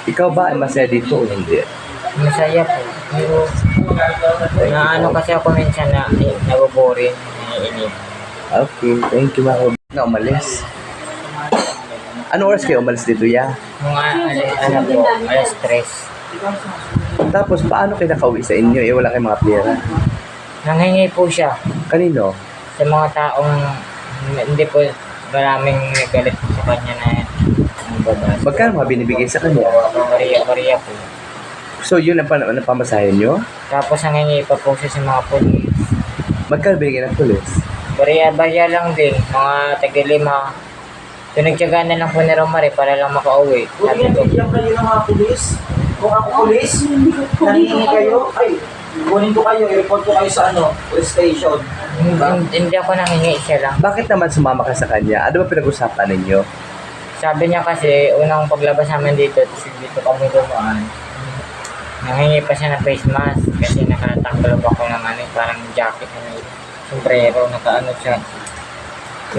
Ikaw ba ay masaya dito o hindi? Masaya po. Pero, na ano kasi ako minsan na naboboring, naiinip. Okay, thank you mga kababayan na umalis. Ano oras kayo umalis dito, ya? Mga ano po, alas 3. Tapos, paano kayo nakauwi sa inyo? Wala kayong mga pera. Nanghingi po siya Kanino? sa mga taong hindi po maraming nagalit sa kanya na Magkano mga binibigay sa kanya? Maria po. So, yun ang pamasahin nyo? Tapos nanghingi pa po siya sa mga pulis. Magkano binigay ng pulis? Barya lang din, mga tagilima. Pinagtyagaan na lang po ni Romare para lang makauwi. Sabi ko, Bigyan kayo ng mga pulis. Kung ako pulis, nangingi kayo, ay, kunin ko kayo, i-report ko kayo sa police station. hindi ako nanghingi siya lang. Bakit naman sumama ka sa kanya? Ano ba pinag-usapan ninyo? Sabi niya kasi, unang paglabas namin dito, tapos dito kami dumaan. Nanghingi pa siya ng face mask kasi nakataklob ako ng parang jacket na may sombrero, nakaano siya.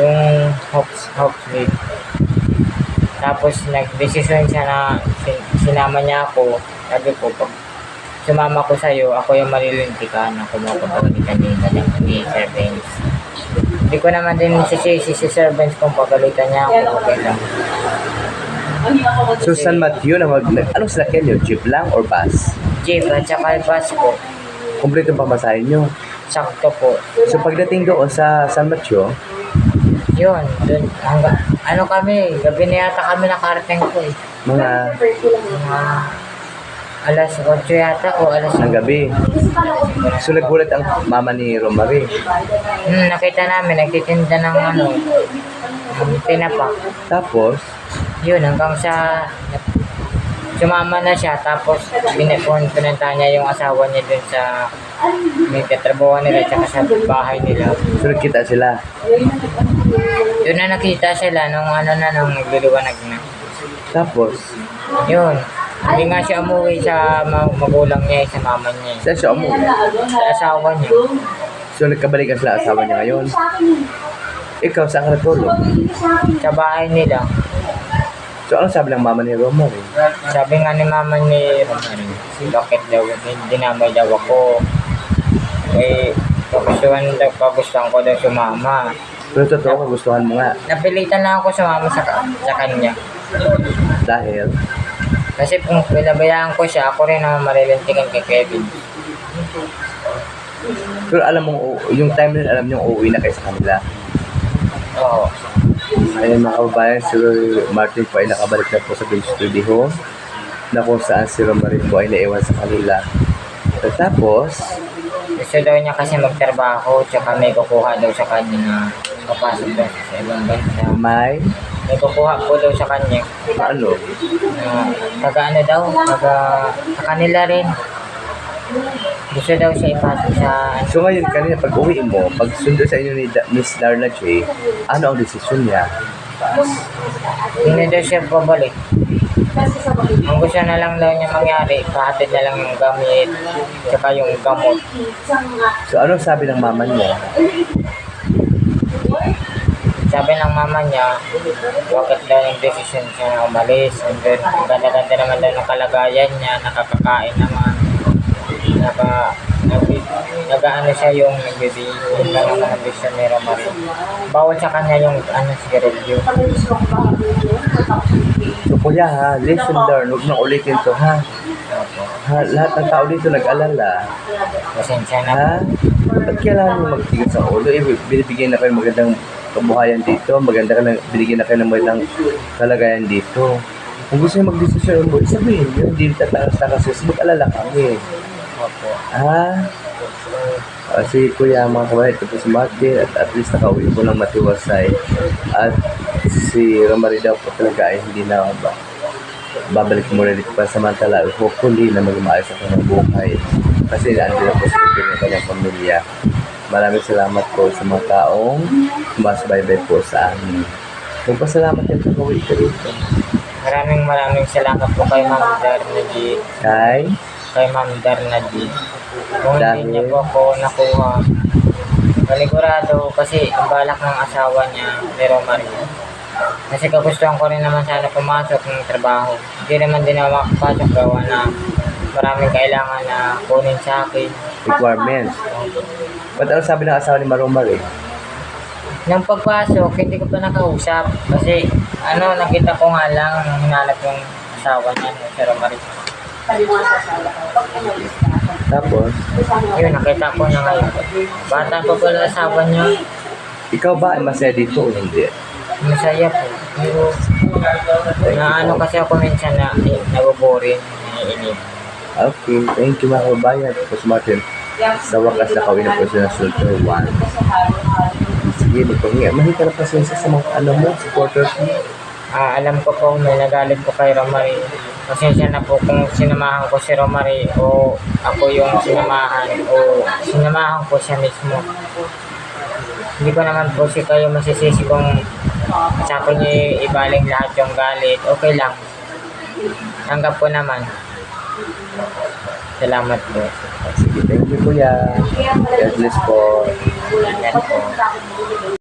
Yung hops wig. Tapos nag-decision siya na sinama niya ako. Sabi ko, pag sumama ko sa'yo, ako yung malilintikan. Ako mapapagalitan nila ni Sir Benz. Hindi ko naman din sisisi si Sir Benz kung pagalitan niya ako. Okay lang. So, San Mateo na anong sinakyan nyo? Jeep lang or bus? Jeep at saka bus po. Kompleto ang pamasahin nyo. Sakto po. So, pagdating doon sa San Mateo, Yun, dun, hanggang, kami, gabi na yata kami nakarating po eh. mga Mga alas 8 yata o alas ng gabi. So, nagulat ang mama ni Romare. nakita namin, nagtitinda ng ng tinapak. Tapos, Yun, hanggang sa sumama na siya, tapos pinunta niya yung asawa niya dun sa may katrabaho nila, tsaka sa bahay nila. so nagkita sila. Doon na nakita sila nung nung nagliliwanag na. Tapos, Yun, hindi nga siya umuwi sa magulang niya, sa mama niya, saan siya umuwi? sa asawa niya. So, nagkabalikan sila asawa niya ngayon. Ikaw, saan ka natulog? Sa bahay nila. So, ano sabi ng mama ni Romare? Sabi nga ni mama ni Romare, bakit daw, dinamay daw ako. Pagustuhan ko daw sumama. Pero totoo, kagustuhan mo nga. Napilitan lang ako sumama sa kanya. Dahil, Kasi kung pinabayaan ko siya, ako rin naman marilintikan kay Kevin. pero alam mo, yung time na alam niyong uuwi na kayo sa kanila. Oo. Ayun mga kababayan, si Martin po ay nakabalik na po sa Bench Studio na kung saan si Romare po ay naiwan sa kanila. At tapos, Gusto daw niya kasi magtrabaho, tsaka may kukuha daw sa kanya na papasok daw sa ibang bansa. may May kukuha po daw sa kanya. ano, Taga daw, sa kanila rin. Gusto daw siya ipasok sa so ngayon kanina pag uwi mo, pag sundo sa inyo ni Miss Darla J, ano ang desisyon niya? hindi daw siya pabalik. Ang gusto na lang daw niya mangyari, pahatid na lang yung gamit, tsaka yung gamot. So ano sabi ng mama niya? Sabi ng mama niya, bakit daw yung decision siya na umalis. And then, ang ganda-ganda naman daw ng kalagayan niya, nakakakain naman. Nag-ano siya yung nagbibigay ng mga decision ni Romare. Bawal sa kanya yung sigarilyo. So kuya ha, lesson learned, huwag nang ulitin to ha. Lahat ng tao dito nag-alala. Pasensya na. Ha? Ba't kailangan mo magtigil sa ulo? Binibigyan na kayo ng magandang kabuhayan dito, binigyan na kayo ng magandang kalagayan dito. Kung gusto nyo mag-desisyon mo, sabihin nyo, hindi tatakas-takas kasi mag-alala kami. Opo. Ha? Si Kuya mga kabahay, ito po si Martin at least nakauwi po ng matiwasay. At si Romare daw po talaga ay hindi na babalik muna dito pa samantala. Hopefully na maging maayos ang kanyang buhay. Kasi naandun na po sa ng kanyang pamilya. Maraming salamat po sa mga taong sumasabay-bay po sa amin. Magpasalamat din sa kawin ka dito. Maraming salamat po kay Ma'am Darnaji. Kay Ma'am Darnaji. Kung Dahil? hindi niya po ako nakuha, panigurado kasi ang balak ng asawa niya ni Romare Kasi kagustuhan ko rin naman sana pumasok ng trabaho. Hindi naman din ako makapasok gawa na maraming kailangan na kunin sa akin. Requirements. Ba't ano sabi ng asawa ni Marumar eh? Nang pagpasok, hindi ko pa nakausap. Kasi nakita ko nga lang nung hinanap yung asawa niya, si Romari. Tapos, Yun, nakita ko na ngayon. Bata pa pala asawa niya. ikaw ba ay masaya dito o hindi? Masaya po. Pero, kasi ako minsan na naboboring, naiinip. Okay, thank you mga kabayan. Tapos Martin, sa wakas nakawin na po siya ng Sultan 1. Sige, mahita na pasensya sa mga mo, supporters mo. Alam ko po, may nagalit ko kay Romari. Pasensya na po kung sinamahan ko si Romari o ako yung sinamahan o sinamahan ko siya mismo. Hindi ko naman po kayo masisisi kung sa akin niyo ibaling lahat yung galit. Okay lang. Tanggap ko naman. Salamat po. Sige, thank you kuya. God bless po. Yan po.